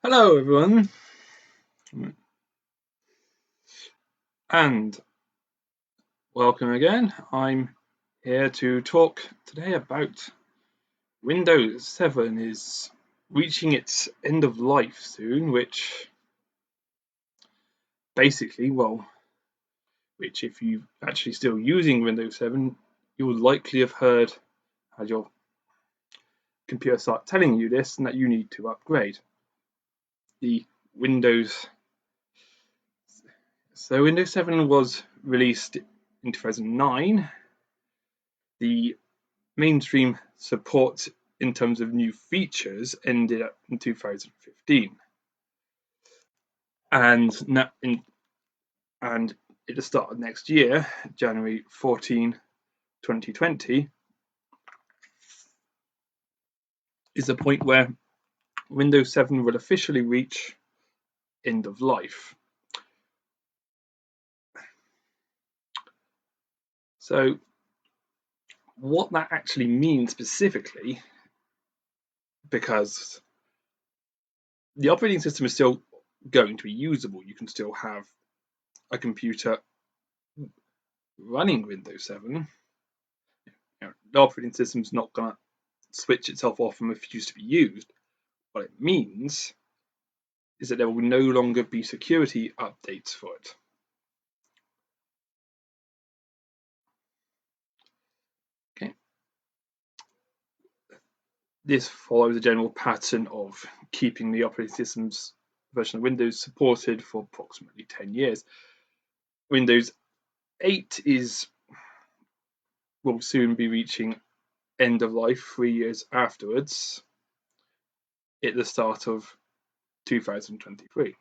Hello, everyone, and welcome again. I'm here to talk today about Windows 7 is reaching its end of life soon, which basically, which if you're actually still using Windows 7, you'll likely have heard had your computer start telling you this and that you need to upgrade. The Windows Windows 7 was released in 2009. The mainstream support in terms of new features ended up in 2015, and at the start of next year, January 14, 2020, is the point where Windows 7 will officially reach end of life. So what that actually means specifically, because the operating system is still going to be usable, you can still have a computer running Windows 7. The operating system's not going to switch itself off and refuse to be used. What it means is that there will no longer be security updates for it. Okay. This follows a general pattern of keeping the operating system's version of Windows supported for approximately 10 years. Windows 8 will soon be reaching end of life 3 years afterwards, at the start of 2023.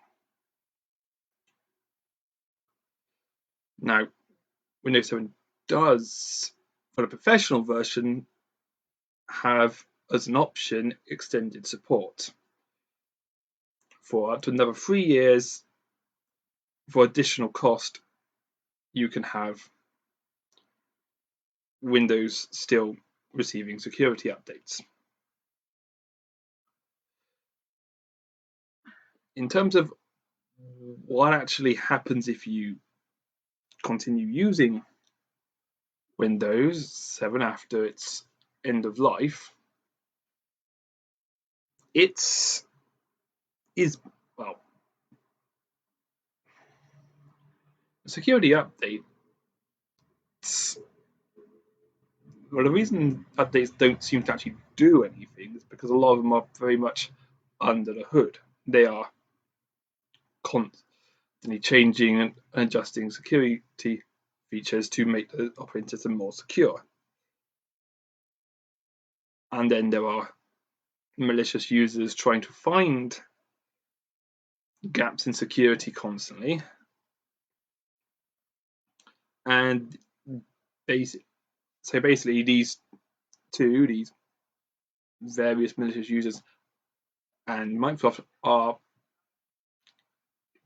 Now, Windows 7 does, for the professional version, have as an option extended support for up to another 3 years. For additional cost, you can have Windows still receiving security updates. In terms of what actually happens if you continue using Windows 7 after its end of life, it is, well, security updates. Well, the reason updates don't seem to actually do anything is because a lot of them are very much under the hood. They are constantly changing and adjusting security features to make the operating system more secure. And then there are malicious users trying to find gaps in security constantly. And basically these various malicious users and Microsoft are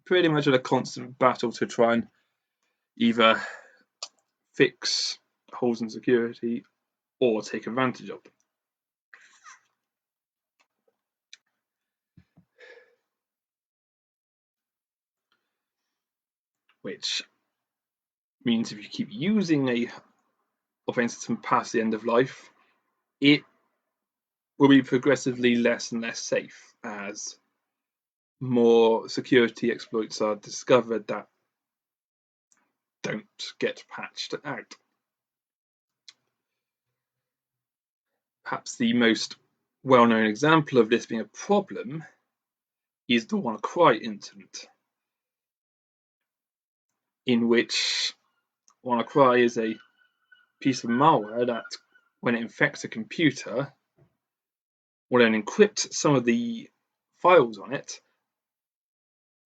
pretty much in a constant battle to try and either fix holes in security or take advantage of them. Which means if you keep using a operating system past the end of life, it will be progressively less and less safe as more security exploits are discovered that don't get patched out. Perhaps the most well-known example of this being a problem is the WannaCry incident, in which WannaCry is a piece of malware that, when it infects a computer, will then encrypt some of the files on it,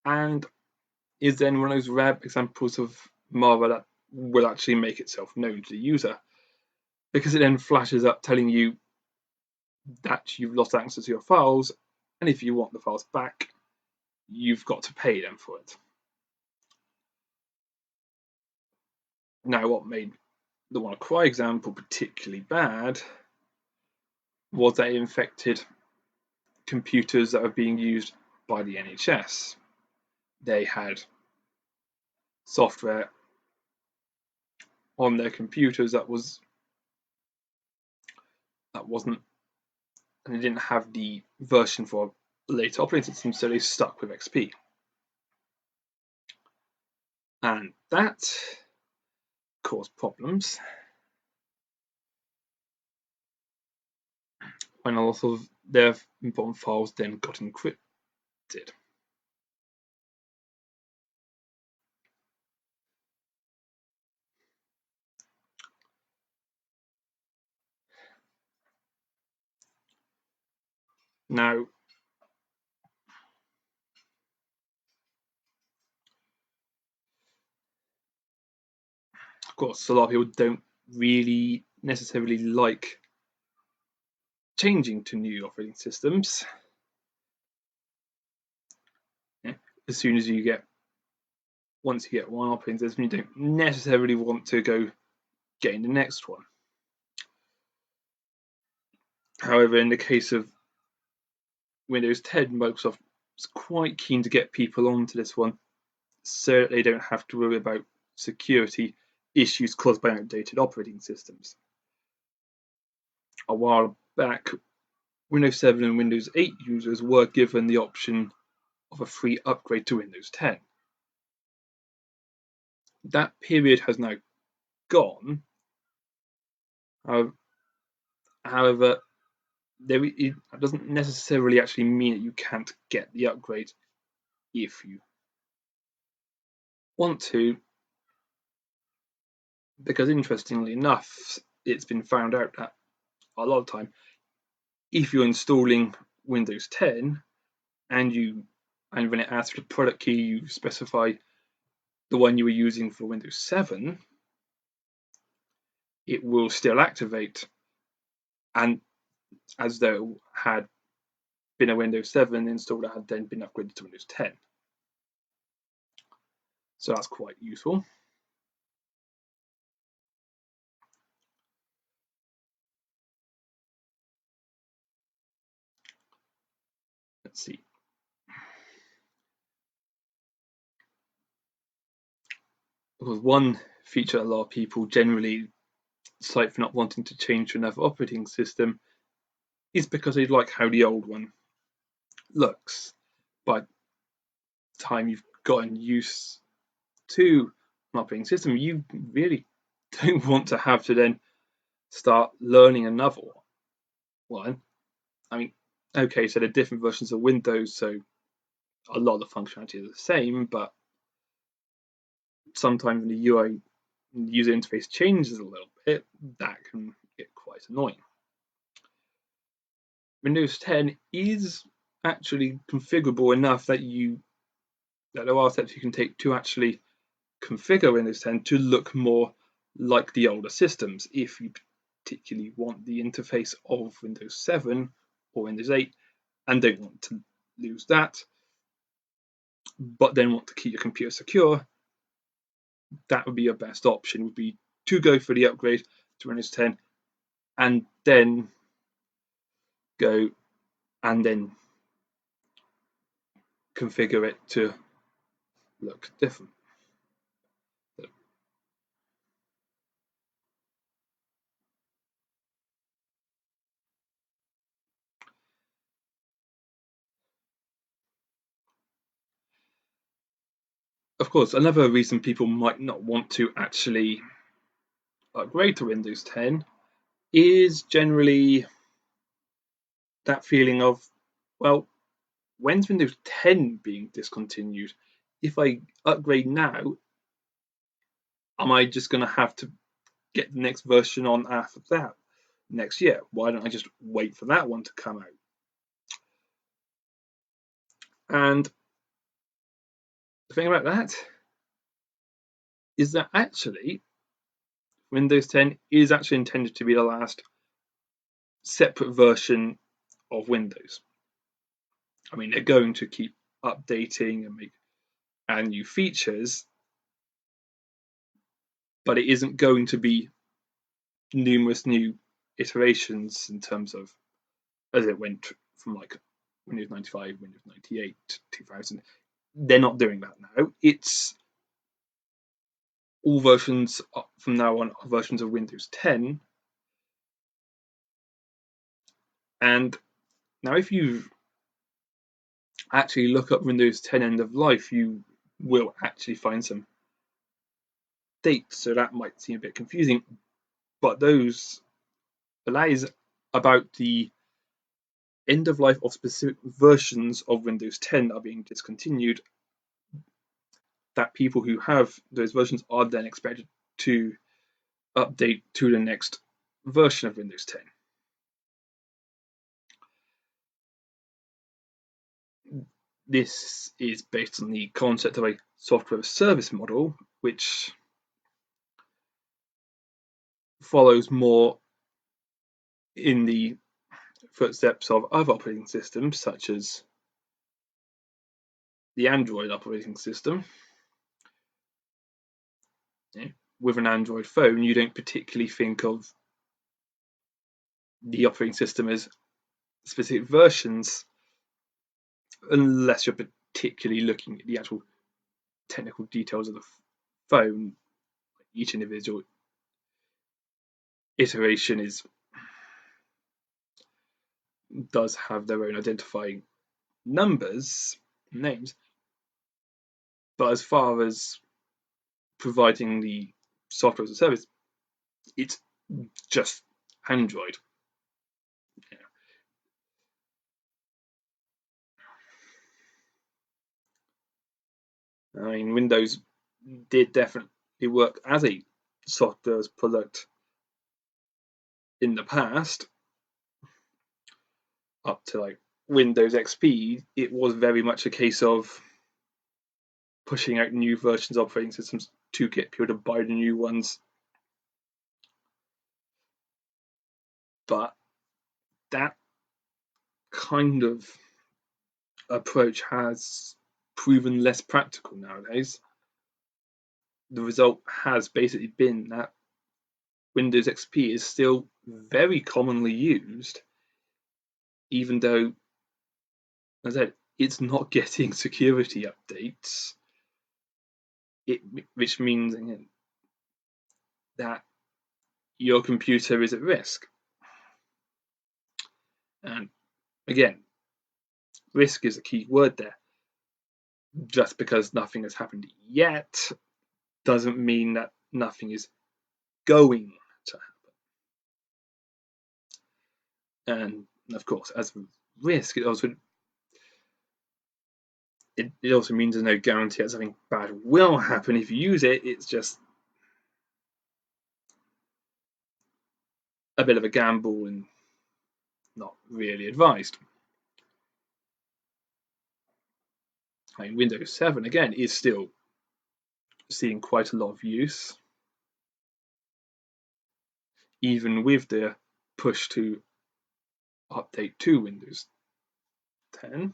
and is then one of those rare examples of malware that will actually make itself known to the user, because it then flashes up telling you that you've lost access to your files, and if you want the files back, you've got to pay them for it. Now, what made the WannaCry example particularly bad was that it infected computers that are being used by the NHS. They had software on their computers that wasn't, and they didn't have the version for later operating systems, so they stuck with XP. And that caused problems when a lot of their important files then got encrypted. Now, of course, a lot of people don't really necessarily like changing to new operating systems. As soon as you get, once you get one operating system, you don't necessarily want to go getting the next one. However, in the case of Windows 10, Microsoft is quite keen to get people onto this one so they don't have to worry about security issues caused by outdated operating systems. A while back, Windows 7 and Windows 8 users were given the option of a free upgrade to Windows 10. That period has now gone. However, it doesn't necessarily actually mean that you can't get the upgrade if you want to, because interestingly enough, it's been found out that a lot of the time, if you're installing Windows 10 and when it asks for the product key, you specify the one you were using for Windows 7, it will still activate, and as though it had been a Windows 7 install that had then been upgraded to Windows 10. So that's quite useful. Let's see. Because one feature a lot of people generally cite for not wanting to change to another operating system is because they like how the old one looks. By the time you've gotten used to an operating system, you really don't want to have to then start learning another one. I mean, okay, so they're different versions of Windows, so a lot of the functionality is the same, but sometimes when the UI user interface changes a little bit, that can get quite annoying. Windows 10 is actually configurable enough that there are steps you can take to actually configure Windows 10 to look more like the older systems if you particularly want the interface of Windows 7 or Windows 8 and don't want to lose that, but then want to keep your computer secure. That would be your best option, would be to go for the upgrade to Windows 10 and then go and then configure it to look different. Of course, another reason people might not want to actually upgrade to Windows 10 is generally that feeling of, well, when's Windows 10 being discontinued? If I upgrade now, am I just going to have to get the next version on after that next year? Why don't I just wait for that one to come out? And the thing about that is that actually Windows 10 is actually intended to be the last separate version of Windows. I mean, they're going to keep updating and add new features, but it isn't going to be numerous new iterations in terms of as it went from like Windows 95, Windows 98, 2000. They're not doing that now. It's all versions from now on are versions of Windows 10. And now if you actually look up Windows 10 end of life, you will actually find some dates. So that might seem a bit confusing, but that is about the end of life of specific versions of Windows 10 are being discontinued, that people who have those versions are then expected to update to the next version of Windows 10. This is based on the concept of a software service model, which follows more in the footsteps of other operating systems, such as the Android operating system. With an Android phone, you don't particularly think of the operating system as specific versions unless you're particularly looking at the actual technical details of the phone. Each individual iteration does have their own identifying names, but as far as providing the software as a service, it's just Android. I mean, Windows did definitely work as a software product in the past, up to like Windows XP. It was very much a case of pushing out new versions of operating systems to get people to buy the new ones. But that kind of approach has proven less practical nowadays. The result has basically been that Windows XP is still very commonly used, even though, as I said, it's not getting security updates, which means again, that your computer is at risk. And again, risk is a key word there. Just because nothing has happened yet doesn't mean that nothing is going to happen. And of course, as a risk, it also means there's no guarantee that something bad will happen if you use it. It's just a bit of a gamble and not really advised. I mean, Windows 7 again is still seeing quite a lot of use, even with the push to update to Windows 10.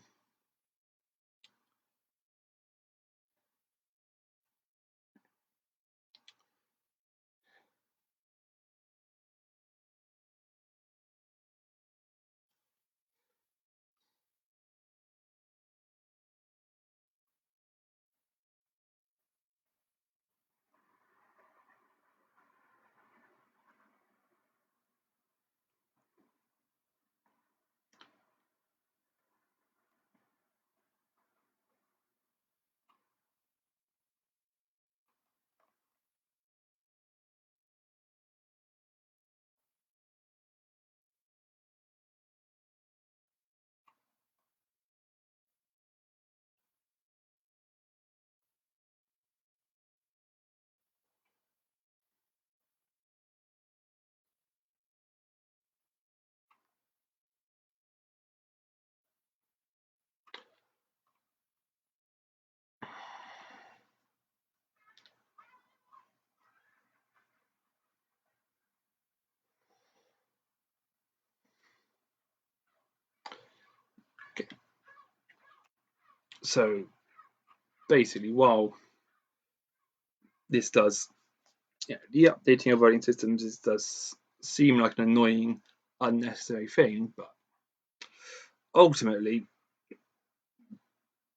Okay. So basically, while this does, the updating of operating systems does seem like an annoying, unnecessary thing, but ultimately,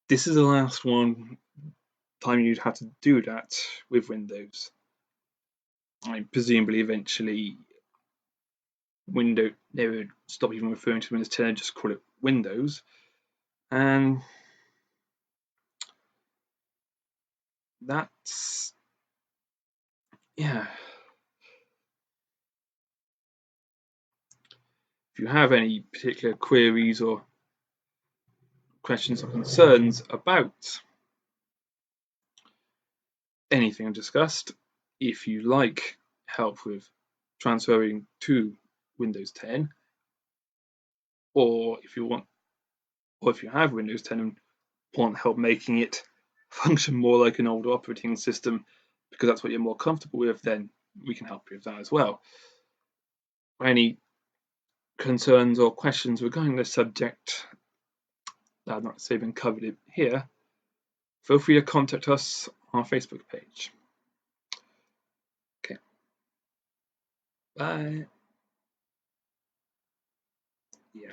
this is the last time you'd have to do that with Windows. Presumably, eventually, they would stop even referring to Windows 10 and just call it Windows. And that's, yeah. If you have any particular queries or questions or concerns about anything I've discussed, if you like help with transferring to Windows 10, or if you have Windows 10 and want help making it function more like an older operating system because that's what you're more comfortable with, then we can help you with that as well. Any concerns or questions regarding this subject that I've not necessarily been covered here, feel free to contact us on our Facebook page. Okay. Bye. Yeah.